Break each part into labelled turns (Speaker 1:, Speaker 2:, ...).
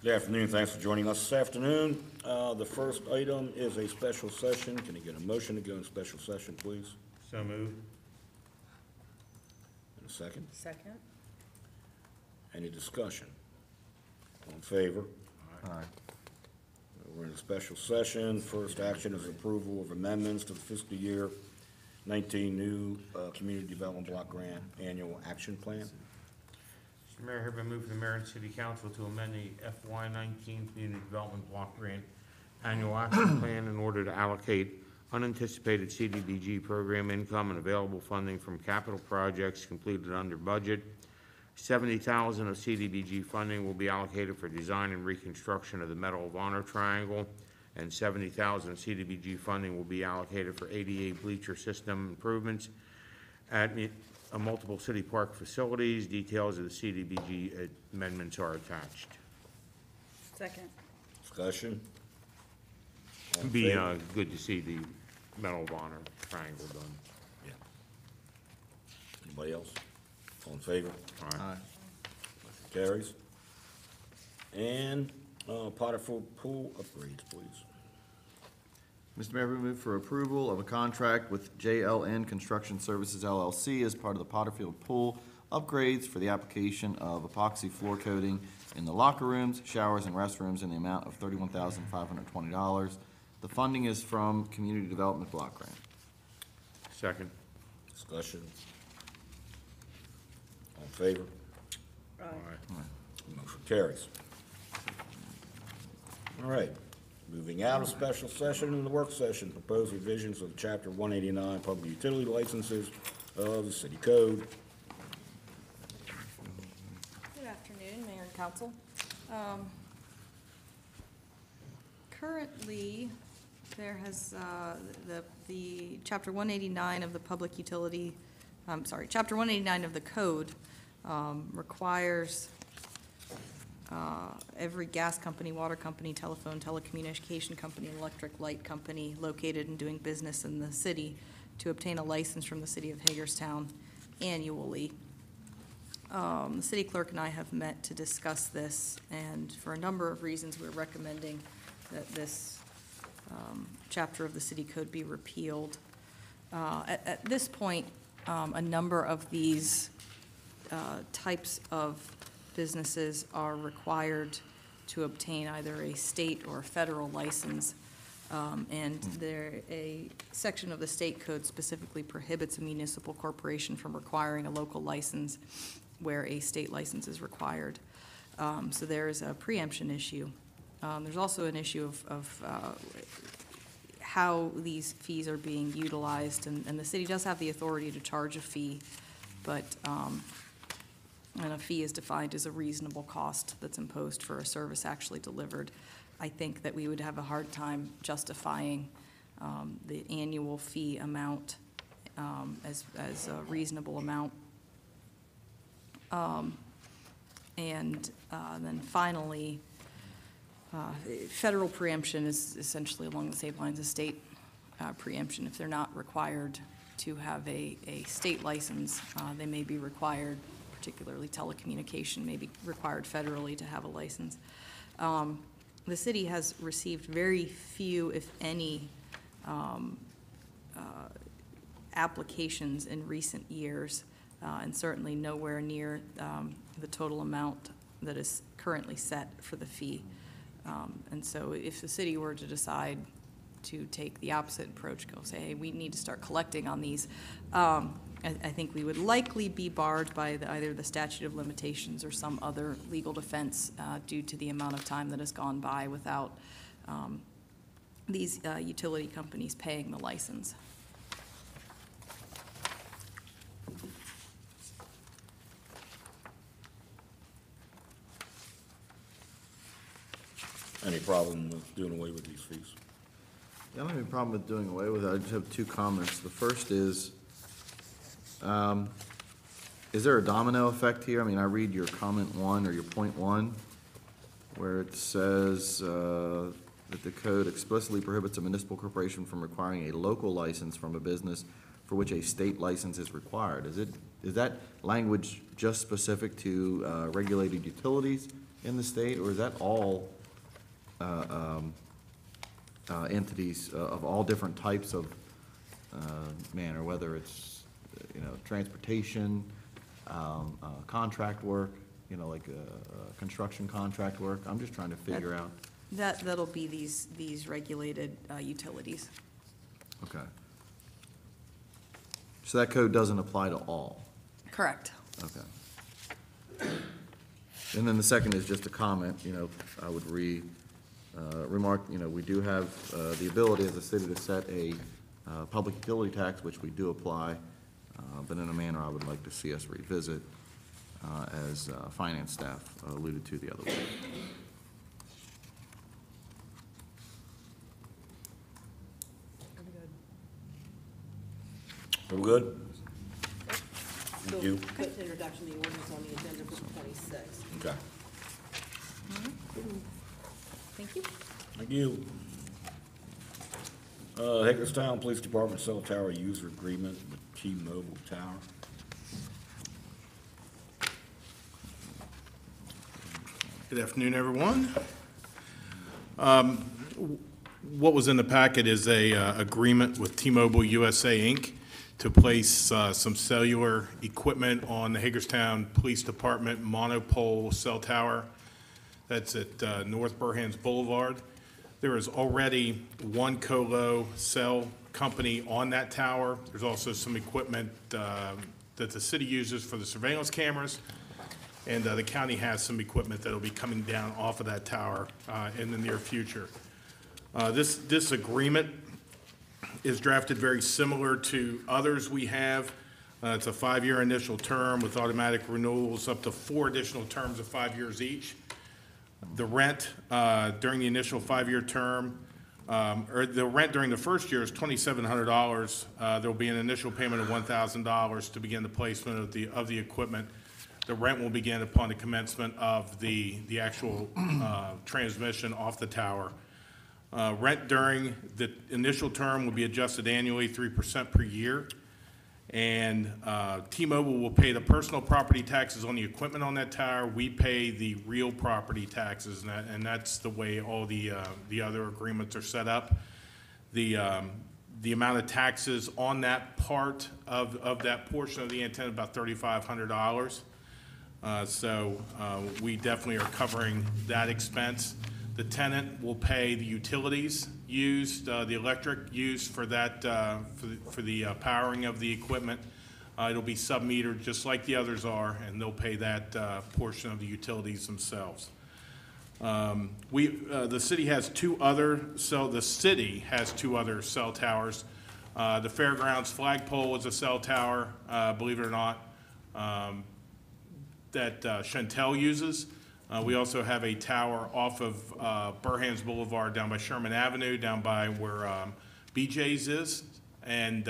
Speaker 1: Good afternoon. Thanks for joining us this afternoon. The first item is a special session. Can I get a motion to go in special session, please?
Speaker 2: So moved.
Speaker 1: And a second?
Speaker 3: Second.
Speaker 1: Any discussion? All in favor?
Speaker 4: Aye.
Speaker 1: We're in a special session. First action is approval of amendments to the fiscal year 19 new Community Development Block Grant Annual Action Plan.
Speaker 2: Mr. Mayor, hereby move for the mayor and city council to amend the FY19 Community Development Block Grant Annual Action Plan in order to allocate unanticipated CDBG program income and available funding from capital projects completed under budget. $70,000 of CDBG funding will be allocated for design and reconstruction of the Medal of Honor Triangle, and $70,000 of CDBG funding will be allocated for ADA bleacher system improvements at multiple city park facilities. Details of the CDBG amendments are attached.
Speaker 3: Second.
Speaker 1: Discussion? All in
Speaker 2: It'd be
Speaker 1: favor?
Speaker 2: good to see the Medal of Honor Triangle done.
Speaker 1: Yeah. Anybody else? All in favor?
Speaker 2: All right.
Speaker 4: Aye.
Speaker 1: Motion carries. And Potterfield Pool upgrades, please.
Speaker 4: Mr. Mayor, we move for approval of a contract with JLN Construction Services LLC as part of the Potterfield Pool upgrades for the application of epoxy floor coating in the locker rooms, showers, and restrooms in the amount of $31,520. The funding is from Community Development Block Grant.
Speaker 2: Second.
Speaker 1: Discussion? All in favor?
Speaker 2: All right.
Speaker 1: Motion carries. All right, moving out of special session in the work session, proposed revisions of Chapter 189 Public Utility Licenses of the City Code.
Speaker 3: Good afternoon, Mayor and Council. Currently, there has, the Chapter 189 of the Public Utility, Chapter 189 of the Code requires every gas company, water company, telephone, telecommunication company, and electric light company located and doing business in the city to obtain a license from the city of Hagerstown annually. The city clerk and I have met to discuss this, and for a number of reasons, we're recommending that this chapter of the city code be repealed. At this point, a number of these types of businesses are required to obtain either a state or federal license, and a section of the state code specifically prohibits a municipal corporation from requiring a local license where a state license is required. So there is a preemption issue. There's also an issue of how these fees are being utilized, and the city does have the authority to charge a fee, but and a fee is defined as a reasonable cost that's imposed for a service actually delivered. I think that we would have a hard time justifying the annual fee amount as a reasonable amount. And then finally, federal preemption is essentially along the same lines as state preemption. If they're not required to have a state license, they may be required, particularly telecommunication, may be required federally to have a license. The city has received very few, if any, applications in recent years, and certainly nowhere near the total amount that is currently set for the fee. And so if the city were to decide to take the opposite approach, go say, hey, we need to start collecting on these, I think we would likely be barred by either the statute of limitations or some other legal defense due to the amount of time that has gone by without these utility companies paying the license.
Speaker 1: Any problem with doing away with these fees?
Speaker 4: I don't have any problem with doing away with it. I just have two comments. The first is there a domino effect here? I mean, I read your comment 1 or your point 1, where it says that the code explicitly prohibits a municipal corporation from requiring a local license from a business for which a state license is required. Is that language just specific to regulated utilities, in the state, or is that all entities of all different types of manner, whether it's, transportation, contract work, like construction contract work? I'm just trying to figure out.
Speaker 3: That'll be these regulated utilities.
Speaker 4: Okay. So that code doesn't apply to all?
Speaker 3: Correct.
Speaker 4: Okay. And then the second is just a comment, I would remark, we do have the ability as a city to set a public utility tax, which we do apply, but in a manner I would like to see us revisit, as finance staff alluded to the other week.
Speaker 1: We're good? Thank you.
Speaker 5: Put introduction of the ordinance on the agenda for the 26th.
Speaker 1: Okay.
Speaker 3: Thank you.
Speaker 1: Thank you. Hagerstown Police Department cell tower user agreement with T-Mobile Tower.
Speaker 6: Good afternoon, everyone. What was in the packet is a agreement with T-Mobile USA, Inc. to place some cellular equipment on the Hagerstown Police Department monopole cell tower. That's at North Burhans Boulevard. There is already one colo cell company on that tower. There's also some equipment that the city uses for the surveillance cameras. And the county has some equipment that'll be coming down off of that tower in the near future. This agreement is drafted very similar to others we have. It's a 5-year initial term with automatic renewals up to 4 additional terms of 5 years each. The rent during the initial 5-year term, or the rent during the first year is $2,700. There will be an initial payment of $1,000 to begin the placement of the equipment. The rent will begin upon the commencement of the actual transmission off the tower. Rent during the initial term will be adjusted annually 3% per year. And T-Mobile will pay the personal property taxes on the equipment on that tower. We pay the real property taxes, and that's the way all the other agreements are set up. The amount of taxes on that part of that portion of the antenna, about $3,500. So we definitely are covering that expense. The tenant will pay the utilities used, the electric used for that, for the powering of the equipment. It'll be sub-metered just like the others are, and they'll pay that portion of the utilities themselves. The city has two other cell towers. The Fairgrounds flagpole is a cell tower, believe it or not, that Chantel uses. We also have a tower off of Burhans Boulevard down by Sherman Avenue, down by where BJ's is, and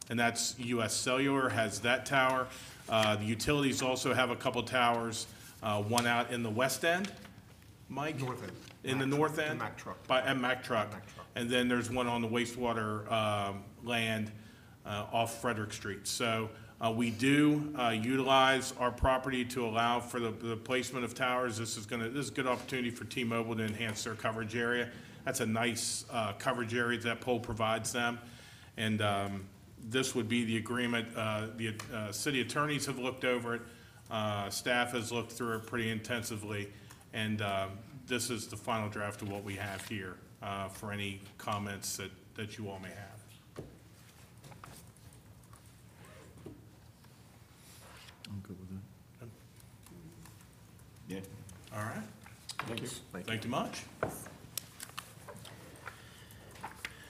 Speaker 6: that's U.S. Cellular has that tower. The utilities also have a couple towers, one out in the west end, Mike?
Speaker 7: North end.
Speaker 6: In the north end?
Speaker 7: Mack Truck.
Speaker 6: At Mack Truck. And then there's one on the wastewater land off Frederick Street. So we do utilize our property to allow for the placement of towers. This is a good opportunity for T-Mobile to enhance their coverage area. That's a nice coverage area that pole provides them. And this would be the agreement. The city attorneys have looked over it. Staff has looked through it pretty intensively. And this is the final draft of what we have here for any comments that you all may have.
Speaker 4: I'm good with it.
Speaker 1: Yeah.
Speaker 6: All right.
Speaker 1: Thanks.
Speaker 6: Thank you much.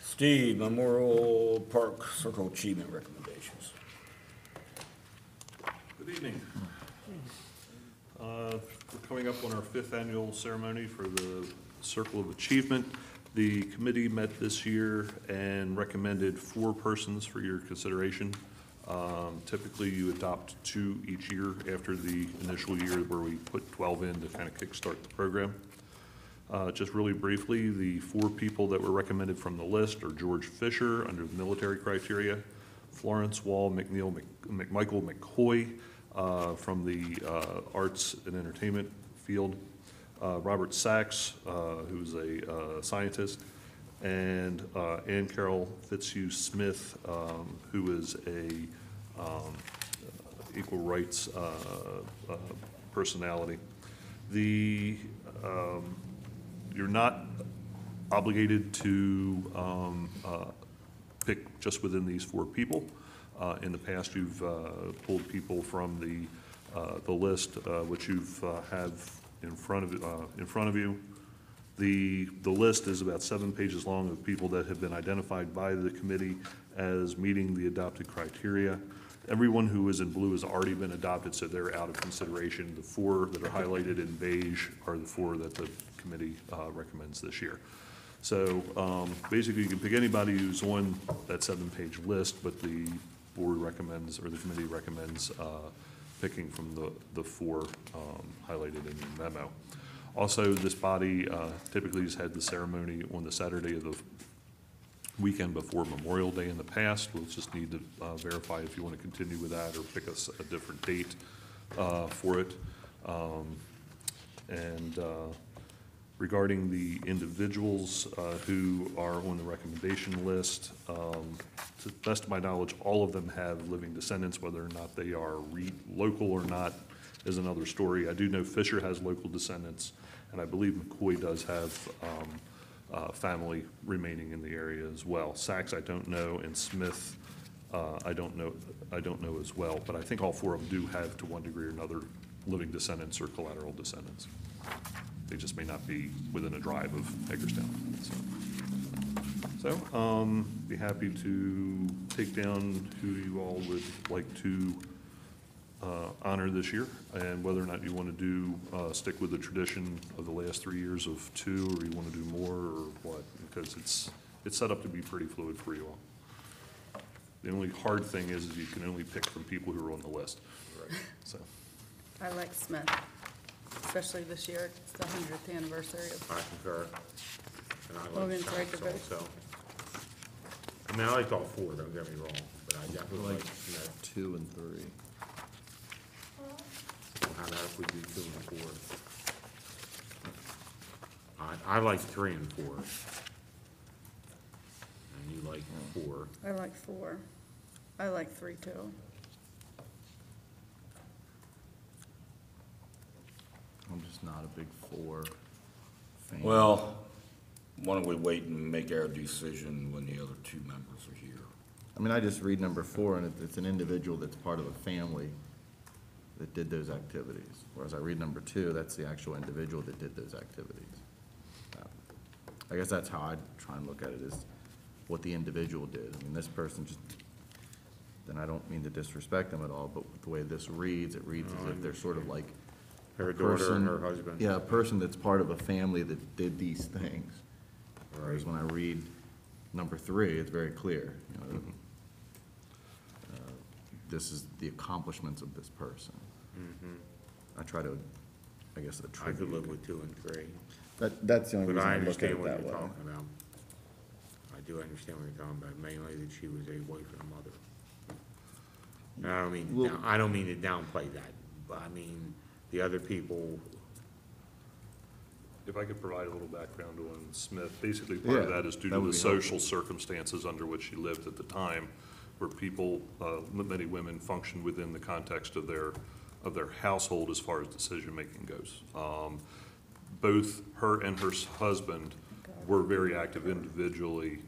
Speaker 1: Steve, Memorial Park Circle Achievement recommendations.
Speaker 8: Good evening. We're coming up on our 5th annual ceremony for the Circle of Achievement. The committee met this year and recommended 4 persons for your consideration. Typically, you adopt 2 each year after the initial year where we put 12 in to kind of kickstart the program. Just really briefly, the 4 people that were recommended from the list are George Fisher under the military criteria, Florence Wall McNeil McMichael McCoy from the arts and entertainment field. Robert Sachs, who's a scientist, and Ann Carol Fitzhugh Smith, who is a equal rights personality. You're not obligated to pick just within these 4 people. In the past, you've pulled people from the list, which you've have in front of you. The list is about 7 pages long of people that have been identified by the committee as meeting the adopted criteria. Everyone who is in blue has already been adopted, so they're out of consideration. The 4 that are highlighted in beige are the 4 that the committee recommends this year. So basically, you can pick anybody who's on that 7-page list, but the board recommends, or the committee recommends, picking from the 4 highlighted in the memo. Also, this body typically has had the ceremony on the Saturday of the weekend before Memorial Day in the past. We'll just need to verify if you want to continue with that or pick us a different date for it. Regarding the individuals who are on the recommendation list, to the best of my knowledge, all of them have living descendants. Whether or not they are local or not is another story. I do know Fisher has local descendants, and I believe McCoy does have family remaining in the area as well. Sachs, I don't know, and Smith, I don't know as well. But I think all 4 of them do have, to one degree or another, living descendants or collateral descendants. They just may not be within a drive of Hagerstown. So, be happy to take down who you all would like to honor this year, and whether or not you want to do stick with the tradition of the last 3 years of 2, or you want to do more, or what, because it's set up to be pretty fluid for you all. The only hard thing is you can only pick from people who are on the list. Right. So.
Speaker 7: I like Smith, especially this year. It's the 100th anniversary of
Speaker 2: I concur. And I like
Speaker 7: Logan's right to
Speaker 2: Sachs
Speaker 7: vote.
Speaker 2: also. I mean, I liked all 4, don't get me wrong, but I definitely like,
Speaker 4: 2 and 3.
Speaker 2: how about if we do 2 and 4? I like 3 and 4. And you like 4.
Speaker 7: I like 4. I like 3 too.
Speaker 4: I'm just not a big 4 fan.
Speaker 1: Well, why don't we wait and make our decision when the other 2 members are here?
Speaker 4: I mean, I just read number 4, and it's an individual that's part of a family that did those activities. Whereas I read number 2, that's the actual individual that did those activities. I guess that's how I try and look at it, is what the individual did. I mean, this person just, then I don't mean to disrespect them at all, but the way this reads, it reads as if they're sort of like
Speaker 2: Her
Speaker 4: a
Speaker 2: daughter and
Speaker 4: person-
Speaker 2: her husband.
Speaker 4: Yeah, a person that's part of a family that did these things. Whereas when I read number 3, it's very clear, you know, this is the accomplishments of this person. I try to, I guess,
Speaker 2: I could live
Speaker 4: attribute.
Speaker 2: with 2 and 3.
Speaker 4: That's the only
Speaker 2: But
Speaker 4: reason
Speaker 2: I
Speaker 4: I look at
Speaker 2: understand
Speaker 4: it
Speaker 2: what
Speaker 4: that
Speaker 2: you're
Speaker 4: way.
Speaker 2: talking about. I do understand what you're talking about, mainly that she was a wife and a mother. And I don't mean to downplay that, but I mean, the other people,
Speaker 8: If I could provide a little background on Smith, basically part of
Speaker 4: Yeah,
Speaker 8: that is due
Speaker 4: that
Speaker 8: to
Speaker 4: would
Speaker 8: the
Speaker 4: be
Speaker 8: social circumstances under which she lived at the time, where people, many women functioned within the context of their household as far as decision-making goes. Both her and her husband were very active individually,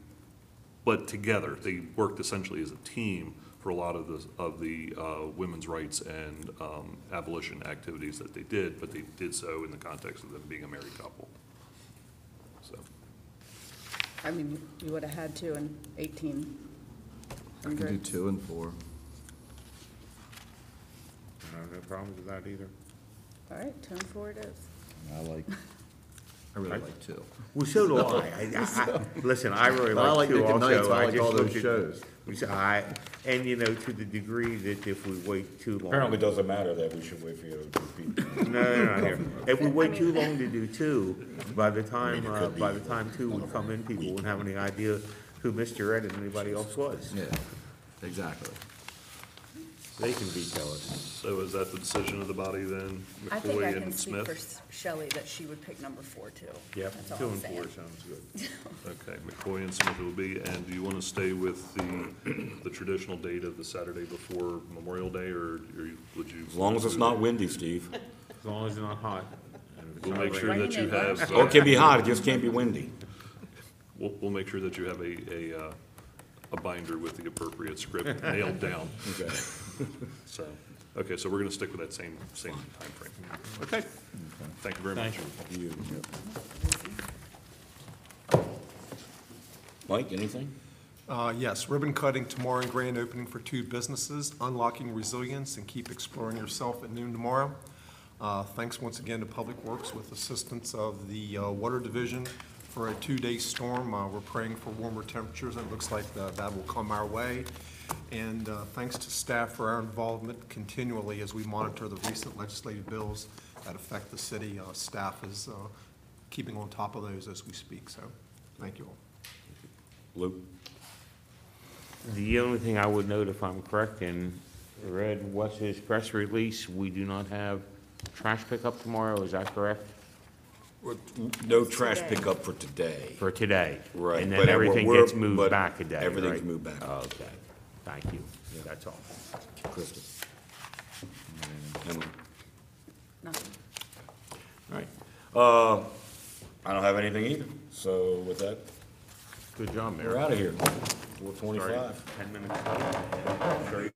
Speaker 8: but together. They worked essentially as a team for a lot of the women's rights and abolition activities that they did, but they did so in the context of them being a married couple. So,
Speaker 7: I mean, you would have had to in 1800s.
Speaker 4: I can do 2 and 4.
Speaker 2: I have no problems with that either.
Speaker 7: All right, 2 and 4 it is.
Speaker 4: I really like 2.
Speaker 2: Well, so do I. Listen, I really
Speaker 4: But I
Speaker 2: like
Speaker 4: like
Speaker 2: 2
Speaker 4: Nick at Nights,
Speaker 2: also.
Speaker 4: I like
Speaker 2: just
Speaker 4: all those
Speaker 2: looked at-
Speaker 4: shows.
Speaker 2: And you know, to the degree that if we wait too long.
Speaker 1: Apparently, it doesn't matter that we should wait for the other 2 people.
Speaker 2: No, here. If we wait too long to do 2, by the time,
Speaker 1: it could be
Speaker 2: by the time 2 would come in, people wouldn't have any idea who Mr. Ed and anybody else was.
Speaker 4: Yeah, exactly.
Speaker 2: They can veto it.
Speaker 8: So is that the decision of the body then,
Speaker 7: I think I
Speaker 8: McCoy
Speaker 7: can
Speaker 8: and
Speaker 7: speak for
Speaker 8: Smith?
Speaker 7: Shelley that she would pick number 4 too.
Speaker 2: Yep,
Speaker 7: That's all
Speaker 2: 2
Speaker 7: I'm
Speaker 2: and
Speaker 7: saying.
Speaker 2: 4 sounds good.
Speaker 8: Okay, McCoy and Smith it will be, and do you want to stay with the traditional date of the Saturday before Memorial Day, or would you?
Speaker 1: As long as it's not windy, Steve.
Speaker 2: As long as it's not hot. and if it's
Speaker 8: We'll
Speaker 2: not
Speaker 8: make sure
Speaker 2: raining.
Speaker 8: that you have,
Speaker 1: Or it can be hot, it just can't be windy.
Speaker 8: we'll make sure that you have a binder with the appropriate script nailed down.
Speaker 1: Okay.
Speaker 8: So, okay, so we're going to stick with that same timeframe. Okay, thank you very much.
Speaker 2: Thank you.
Speaker 1: Mike, anything?
Speaker 9: Yes, ribbon cutting tomorrow and grand opening for 2 businesses, unlocking resilience and keep exploring yourself at noon tomorrow. Thanks once again to Public Works with assistance of the Water Division for a 2-day storm. We're praying for warmer temperatures, and it looks like that will come our way. And thanks to staff for our involvement continually as we monitor the recent legislative bills that affect the city. Staff is keeping on top of those as we speak, so thank you all.
Speaker 1: Luke?
Speaker 2: The only thing I would note, if I'm correct, in read Wes's press release, we do not have trash pickup tomorrow, is that correct?
Speaker 1: No trash pickup for today.
Speaker 2: For today?
Speaker 1: Right,
Speaker 2: And
Speaker 1: but
Speaker 2: then
Speaker 1: we're-
Speaker 2: everything
Speaker 1: we're-
Speaker 2: gets moved
Speaker 1: but
Speaker 2: back a day, right?
Speaker 1: everything's moved back.
Speaker 2: Okay, thank you, that's all.
Speaker 1: Krista? Emily?
Speaker 7: Nothing.
Speaker 1: All right. I don't have anything either, so with that,
Speaker 2: Good job, Mayor.
Speaker 1: we're out of here.
Speaker 2: Sorry,
Speaker 1: 4:25.
Speaker 2: 10 minutes late.